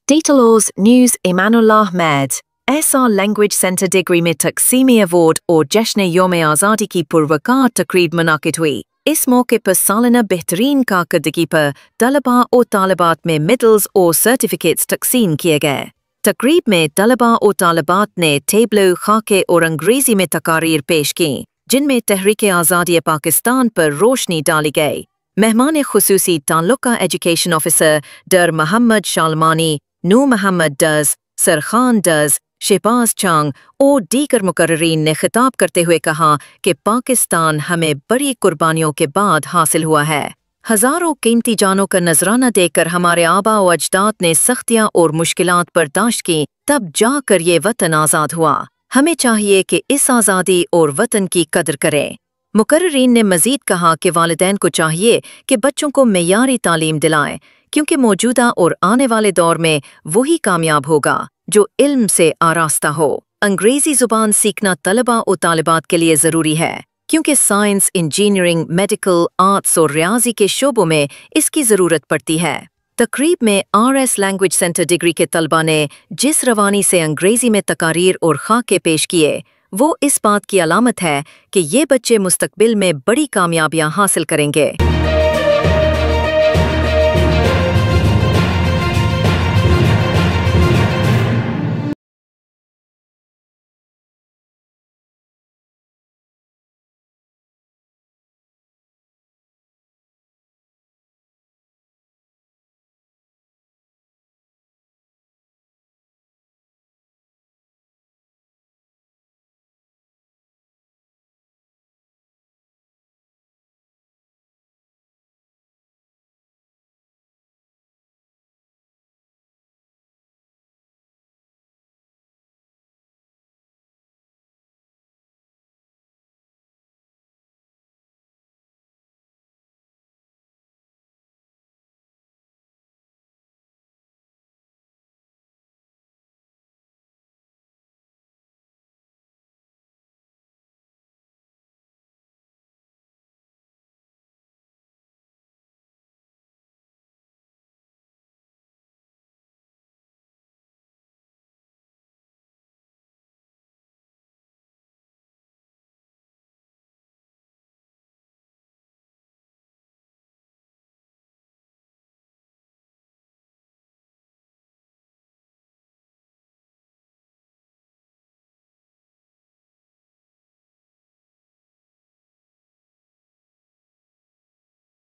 Data Laws News Emanullah Ahmed SR Language Center degree में तकसीमी award और जश्न योम आज़ादी की पुरवकार तकरीब मुनाकिद हुई। इस मौके पर सालाना बेहतरीन कारकर्दगी पर तलबा और तालिबात में मेडल्स और सर्टिफिकेट्स तकसीम किए गए। तकरीब में तलबा और तालिबात ने टेबलो, खाके और अंग्रेजी में तकारीर पेश की, जिनमें तहरीक आज़ादी पाकिस्तान पर रोशनी डाली गई। मेहमान खुसूसी ताल्लुका एजुकेशन ऑफिसर डर मोहम्मद शालमानी, नूर मोहम्मद डज, सरखान डज, शहबाज चांग और दीगर मुकर्ररीन ने खिताब करते हुए कहा कि पाकिस्तान हमें बड़ी कुर्बानियों के बाद हासिल हुआ है। हजारों कीमती जानों का नजराना देकर हमारे आबा और अजदाद ने सख्तियां और मुश्किलात बर्दाश्त की, तब जाकर ये वतन आज़ाद हुआ। हमें चाहिए कि इस आज़ादी और वतन की कदर करें। मुकर्ररीन ने मजीद कहा कि वालिदैन को चाहिए कि बच्चों को मेयारी तालीम दिलाएं, क्योंकि मौजूदा और आने वाले दौर में वही कामयाब होगा जो इल्म से आरास्ता हो। अंग्रेजी जुबान सीखना तलबा और तालिबात के लिए ज़रूरी है, क्योंकि साइंस, इंजीनियरिंग, मेडिकल, आर्ट्स और रियाजी के शोबों में इसकी ज़रूरत पड़ती है। तकरीब में RS लैंग्वेज सेंटर डिग्री के तलबा ने जिस रवानी से अंग्रेजी में तकारीर और खाके पेश किए, वो इस बात की अलामत है कि ये बच्चे मुस्तकबिल में बड़ी कामयाबियां हासिल करेंगे।